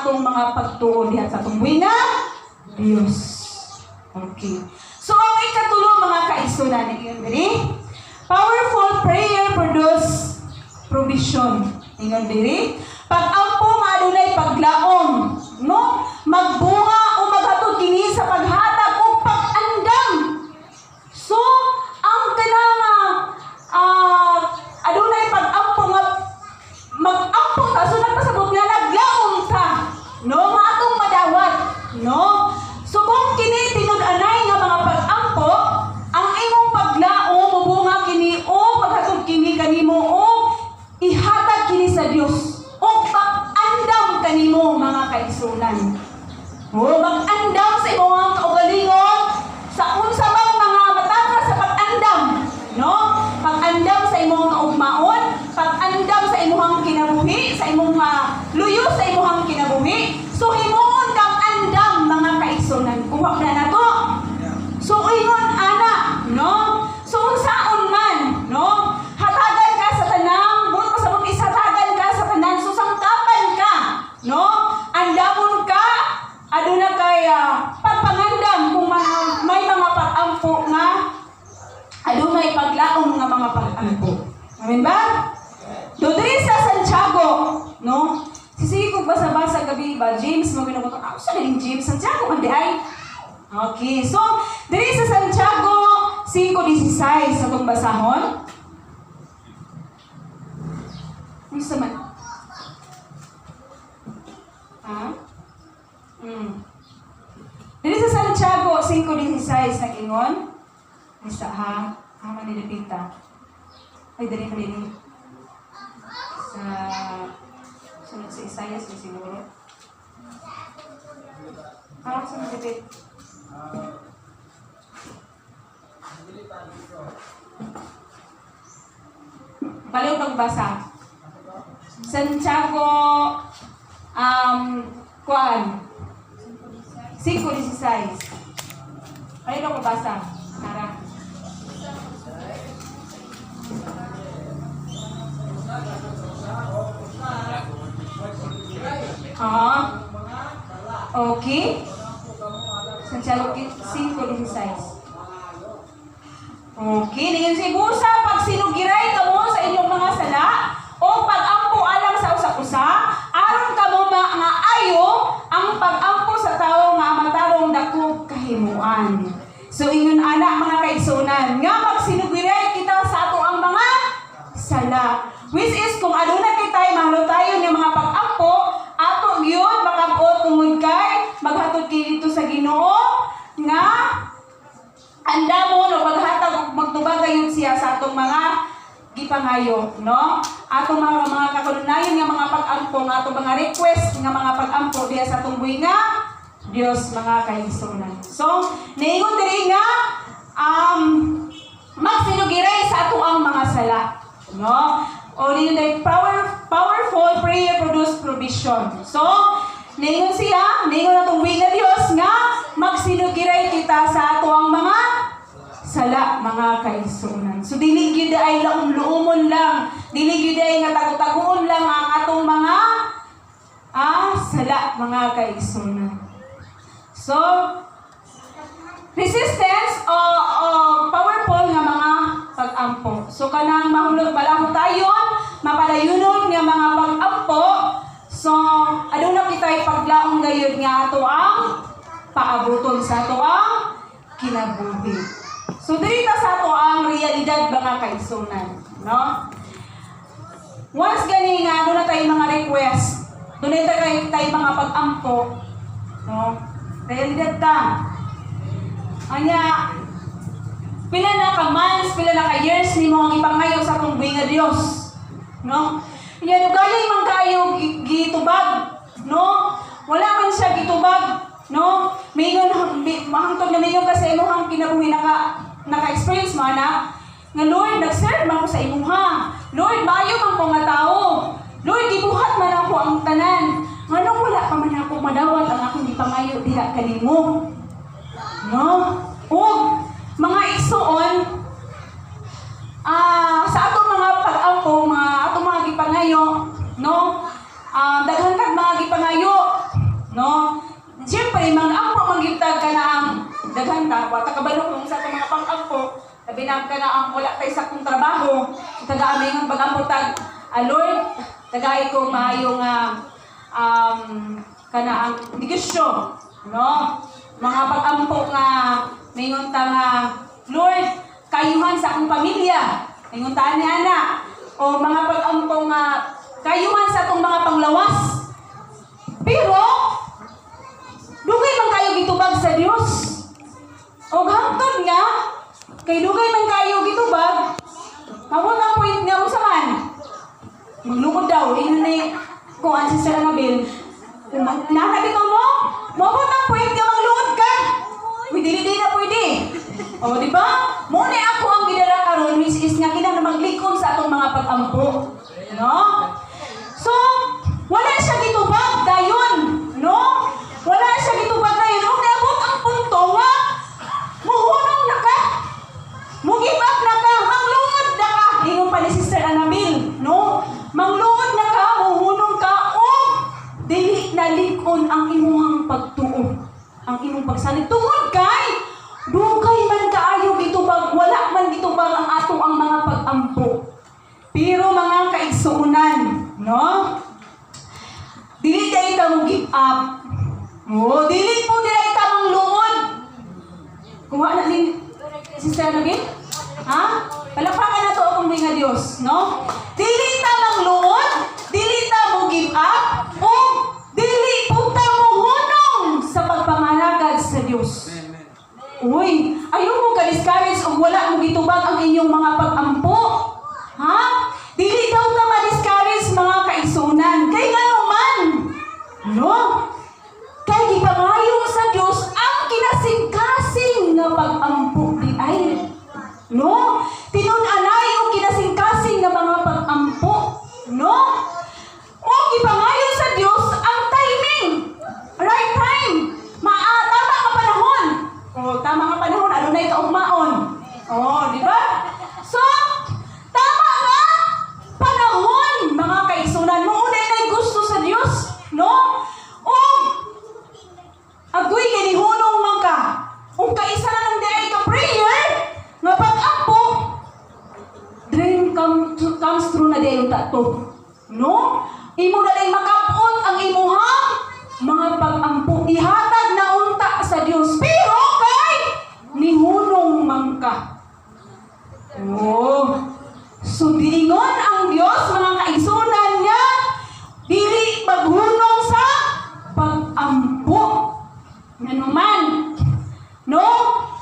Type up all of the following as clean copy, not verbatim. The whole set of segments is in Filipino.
atong mga pagtuon diha sa atong buhi nga Dios. Okay. So ang ikatulo mga kaigsunan ingon diri, powerful prayer produce provision. Ingon diri, pag-ampo nga adunay paglaom, no? Magbunga o maghatod kini sa paghatag o pag-andam. So ang kanang adunay pag-ampo nga mag-ampo ta, so nagpasabot nga naglaom ta, no? Nga atong madawat, no? So kung kini tinud-anay nga mga pag-ampo, ang imong paglaom mubunga kini o paghatod kini kanimo o ihatag kini sa Dios o pag-andam kanimo mga kaigsunan. O mag-andam sa imong kaugalingon sa unsa bang mga matakas sa pag-andam, no? Pag-andam sa imong kaugmaon, pag-andam sa imong kinabuhi, sa imong luyo sa imong kinabuhi. So himuon kang andam mga kaigsunan. Kuha na nato. So ingon ana, no? So unsaon man, no? Hatagan ka sa tanang, buot pa sa mga ishatagan ka sa tanan, so sangkapan ka, no? Andamon ka, aduna kay pagpangandam kung may mga pag-ampo nga adunay paglaom nga mga pag-ampo. Amen ba? Do diri sa Santiago, no? Sige ko basa-basa gabi ba James mo ginabutang ako sa ning James Santiago man di ay. Okay, so diri sa Santiago 5:16 sa tong basahon. Unsa man? Ha? Diri sa Santiago 5:16 nag-ingon. Isa ha, man nilipita. Ay diri pa din. Sa sunod sa Isaias may siguro. Parang sa nilipit. Baliw kang basa. Santiago kuan 5:16. Baliw kang basa. Tara. Okay. Santiago 5:16. Okay, dengan si busa pag sinugiray kamo sa inyong mga sala o pag-ampo alang sa usa-usa, aron kamo nga ayo ang pag-ampo sa tawo nga matarong dako kahimuan. So ingon ana mga kaigsunan, nga magsinugiray kita sa ato ang mga sala. Which is kung aduna kitay mahulutayon nga mga pag-ampo, ato gyud makabot tungod kay maghatod kay dito sa Ginoo nga andamon o maghatag og magtubag gayud siya sa atong mga gipangayo, no? Atong mga kakunayon nga mga pag-ampo, nga atong mga request nga mga pag-ampo diya sa atong buhi nga Dios mga kaigsunan. So, niingon diri nga magsinugiray sa ato ang mga sala, no? O dili powerful prayer produce provision. So, niingon siya, niingon atong buhi nga Dios nga magsinugiray kita sa ato ang mga sala mga kaigsunan. So dili gyud ay laom-luomon lang, dili gyud ay nga tago-tagoon lang ang atong mga sala mga kaigsunan. So resistance o powerful nga mga pag-ampo. So kanang mahulog balahon tayon, mapalayunon nga mga pag-ampo. So aduna kitay paglaom gayud nga ato ang paabuton sa ato ang kinabuhi. So diri ta sa ato ang realidad mga kaigsunan, no? Once gani nga na tayo mga request, dunay tayo mga pag-ampo, no? Realidad ta. Anya pila na ka months, pila na ka years ni mo ang ipangayo sa atong buhi nga Dios, no? Nya galing man kayo gitubag, no? Wala man siya gitubag, no? Mingon mahangtod na mingon kasi imong kinabuhi naka-experience mo na nga Lord, nag-serve man ko sa imuha. Lord, maayo man ko nga tao. Lord, gibuhat man ako ang tanan. Nganong wala pa man ako madawat ang akong ipangayo diha kanimo. No? O mga igsuon sa atong mga pag-ampo, atong mga gipangayo, no? Daghan kag mga gipangayo. No? Siyempre, mga ampo magitag ka na ang daghan ta, wata kabalo kung sa itong mga pang-ampo, nabinag ka na ang wala tayo sa kong trabaho, taga-aming ang pag-ampo tag, Lord, tagay ko maayong kana ang negosyo, no? Mga pag-ampo nga, mingon ta nga, Lord, kayuhan sa akong pamilya, mingon ta ni ana, o mga pag-ampo nga, kayuhan sa itong mga panglawas. Pero, dugay man kayo gitubag sa Dios. O hangtod nga, kay dugay man kayo gitubag, mabot ang point nga mo sa man. Maglukod daw, inanay kung ang si Sir Anabel. Nakakabito mo, mabot ang point nga maglukod ka. Uy, dili na pwede. O, di ba? Muna ako ang gidala karon, which is nga kinang maglikon sa atong mga pag-ampo. No? So, wala siya gitubag dayon, no? Wala siya gitubag dayon. Nung naabot ang punto, muhunong na ka. Mugib up na ka. Manglungod na ka. Ingon pa ni Sister Anabel, no? Manglungod na ka, muhunong ka, o dili na likon ang imuhang pagtuo. Ang imong pagsalig. Tungod kay, dugay man kaayo gitubag, wala man gitubag ang ato ang mga pag-ampo. Pero mga kaigsuunan, no? Dili tayo ka mong give up. O, dili po nila ka mong luod. Kuha na din, Sister Anabel? Ha? Palakpakan na to akong mga Diyos, no? Dili ta mang luod, dili ta mo give up, o dili po ta mo hunong sa pagpamanagad sa Diyos. Uy, ayaw mo ka-discourage o wala mo gitubag ang inyong mga pag-ampo. Ha? Dili daw ka ma-discourage mga kaigsunan. Kay nga naman, no? Kay gipangayo sa Diyos ang kinasing-kasing na pag-ampo di ay. No? Tinun-anay o kinasing-kasing na mga pag-ampo. No? O gipangayo sa Diyos ang timing. Right time. Tama ka panahon. O, tama nga panahon, ano na ikaugmaon. O, di ba? So, tama nga panahon, mga kaigsunan. Maunay na gusto sa Diyos, no? O, agoy kinihunong man ka. Kung kaisa na ng day ka prayer, nga pag-ampo, dream comes true na day yung tato. No? Imo na lang makapot ang imuhang mga pag-ampo. Ihatag na unta sa Diyos. Pero kay nihunong man ka. Oh. So diingon ang Diyos, mga kaigsunan niya, dili maghunong sa pag-ampo. Nanuman. No?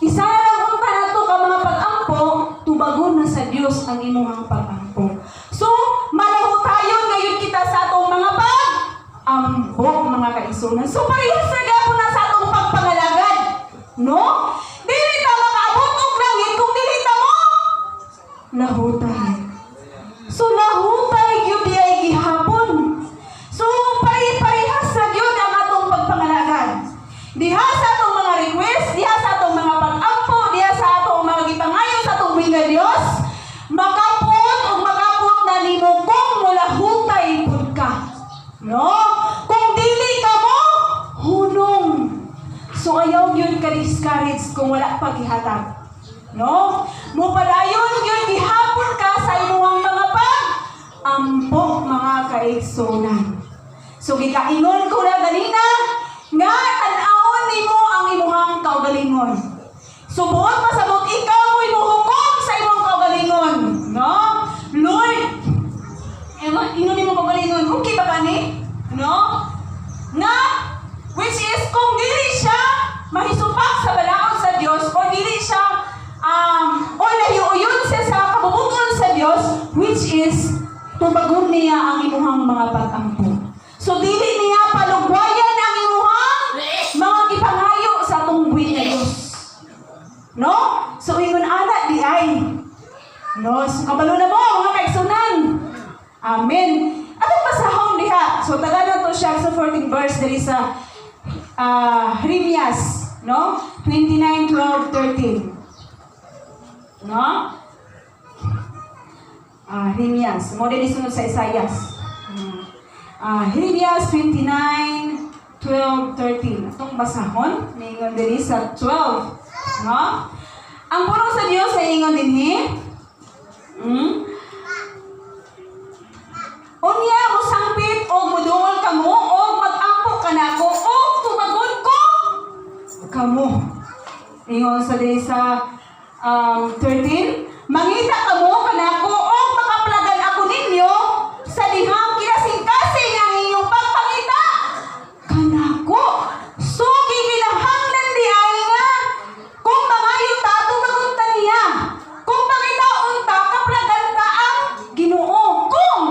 Isa na lang unta na to ka mga pag-ampo, tubagon na sa Diyos ang imuhang pag-ampo. So, malaho tayo ngayon kita sa atong mga pag-ampo, mga kaigsunan. So, parehas na gapon na sa atong pagpangalagad. No? Dili ta makaabot og langit kung dili ta mo lahutay. So, lahutay gyud di ay gihapon. So, parehas na gyud ang atong pagpangalagad. Diha sa atong mga request, diha sa atong mga pag-ampo, diha sa atong mga gipangayo sa atong mga Dios, makapot o makapot na nimo kung mulahutay pud ka. No? Kung dili ka mo, hunong. So ayaw yun ka-discourage kung wala pa gihatag. No? Mupadayon yun gihapon ka sa imuhang mga pag-ampo, mga kaigsunan. So gikaingon ko na ganina, nga tan-awon nimo ang imuhang kaugalingon. Subuot pasabot ikaw mo imuhukom sa imong kaugalingon. No? Lord, ino nimo kaugalingon, okay ba kani? No? Nga, which is kung dili siya mahisupak sa balaod sa Dios o dili siya o nahiyuyon siya sa kabubuton sa Dios, which is tubagon niya ang imuhang mga pag-ampo. So dili niya palugwayan ang imuhang mga gipangayo sa atong buhi nga Dios. No? So ingon ana di ay. No, so kabalo na mo mga kaigsunan. Amen. Atong basahon diha. So tagalan to siya sa 14th verse diri sa Jeremias, no? 29:12-13. No? Jeremias. Mo din isunod sa Isaias. Jeremias 29:12 12:13. Itong basahon, ningon din sa 12. No? Ang pulong sa Dios ay ingon din unya mo sangpit o mudungol kamo o mag-ampo kanako o tumagon ko kamo. Ingon sa din sa 13, mangita kamo kanako o makaplagan ako ninyo sa dihang kinasing-kasing ang inyong pagpangita kanako. So giginahanglan di ay nga kung mangayo ta tumagunta niya. Kung pangitaon ta kaplagan ta ang Ginoo. Kung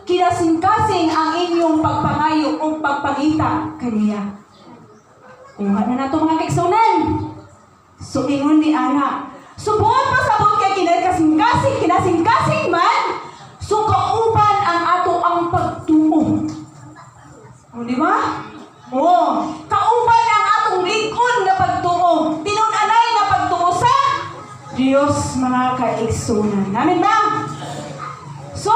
kinasing-kasing ang inyong pagpangayo o pagpangita kaniya. Kuha na nato mga kaigsunan. So ingon ni ana, subuon pasabot kay kinasing-kasing man, so kauban ang ato ang pagtuo. O di ba? O, kauban ang atong lig-on nga pagtuo. Tinun-anay nga pagtuo sa Dios mga kaigsunan. Amen ba? So,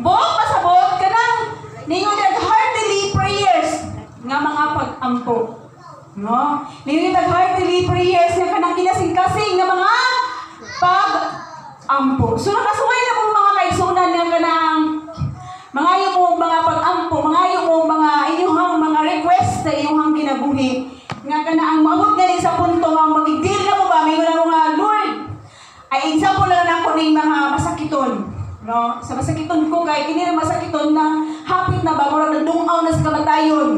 buong pasabot kanang ningon heartily prayers nga mga pag-ampo. No? Ningon heartily prayers nga kanang kinasing-kasing nga mga pag-ampo. So nakasuway na mong mga kaigsunan nga kanang mga yung mga pag-ampo, mga yung mga inyong mga request sa inyong kinabuhi nga kanang maabot nga sa punto nga magigil na mo ba may mga Lord. Ay example lang ako ng mga masakiton. No? Sa masakiton ko kay kini na masakiton na hapit na ba murag nagdungaw na sa kamatayon.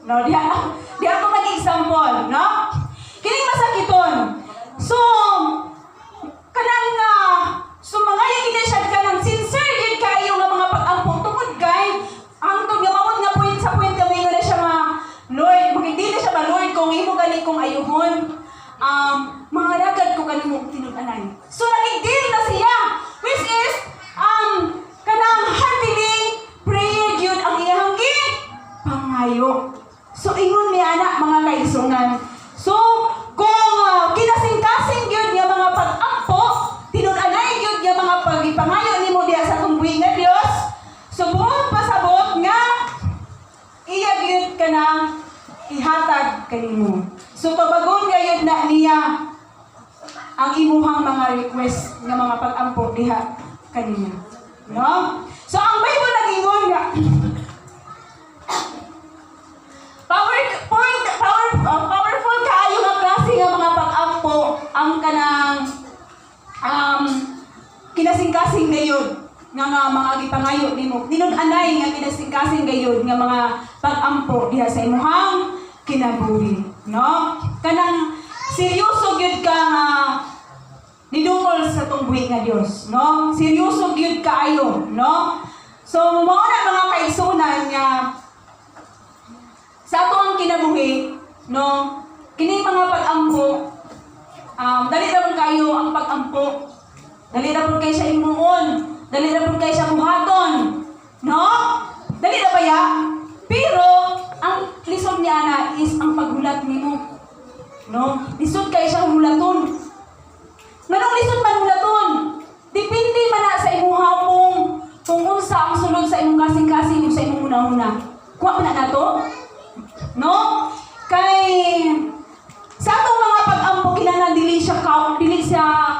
No, di ako mag-example, no? Kining masakiton. So kanang so mga ginisad ka ng sincere gid kayo nga mga pag-ampo tungod kay ang tug gamawon nga point sa point kami na siya nga Lord, magindi na siya ba Lord kung imo gani kong ayuhon mga ragad ko kanimo tinud-anay. So nagigil na siya which is kanang heartily prayer gyud ang iyang pangayo. So ingon ni anak mga kaigsunan. So kung kinasing-kasing gyud nga mga pag-ampo, tinun-anay gyud nga mga pagipangayo nimo diha sa tumbuhi nga Dios. So buong pasabot nga iya gyud kanang ihatag kanimo. So pabagon gayud na niya ang imuhang mga request nga mga pag-ampo diha kaniya. No? So ang Bible nagingon nga powerful kaayo nga klase nga mga pag-ampo ang kanang kinasing-kasing gayud nga mga gipangayo nimo. Tinud-anay nga kinasing-kasing gayud nga mga pag-ampo diha sa imuhang kinabuhi, no? Kanang seryoso gyud ka nga nidungol sa tumbuhi nga Dios, no? Seryoso gyud kaayo, no? So mao na mga kaigsunan nga sa ato ang kinabuhi, no? Kining mga pag-ampo, dali ra man kayo ang pag-ampo. Dali ra pud kay sa imuon, dali ra pud kay sa buhaton, no? Dali ra baya. Pero ang lisod ni ana is ang paghulat nimo. No? Lisod kay sa hulaton. Nganong lisod man hulaton? Depende man na sa imong hapong kung unsa ang sulod sa imong kasing-kasing o sa imong una-una. Kuha man na nato. No? Kay sa atong mga pag-ampo kinahanglan dili siya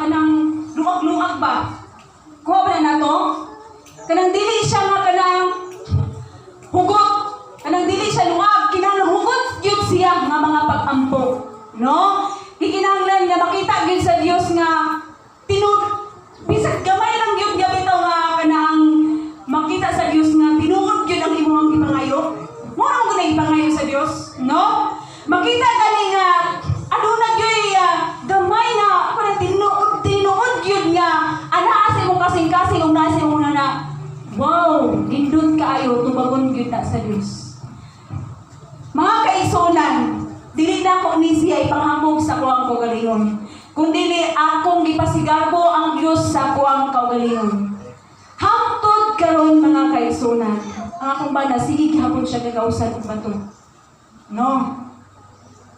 kanang luag-luag ba? Kuha ba na nato? Kanang dili siya nga kanang hugot. Kanang dili siya luag, kinahanglan hugot gyud siya nga mga pag-ampo. No? Gikinahanglan nga makita gyud sa Dios nga bisag gamay lang gyud bitaw nga kanang makita sa Dios nga tinuod gyud ang imong gipangayo. Mo ra mo ipangayo sa Dios, no? Makita gani nga aduna gyud gamay na para tinuod gyud nga anaa sa imong kasing-kasing ug naa sa imong na wow, indot kaayo tubagon gyud ta sa Dios. Mga kaigsunan, dili na ko ni siya ipanghamog sa kuang kaugalingon, kundi akong gipasigarbo ang Dios sa kuang kaugalingon. Hangtod karon mga kaigsunan, ang akong bana sige gihapon siya gagausan og bato. No.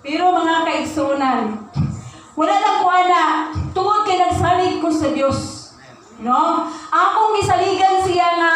Pero mga kaigsunan, wala lang ko ana tungod kay nagsalig ko sa Dios. No? Akong gisaligan siya nga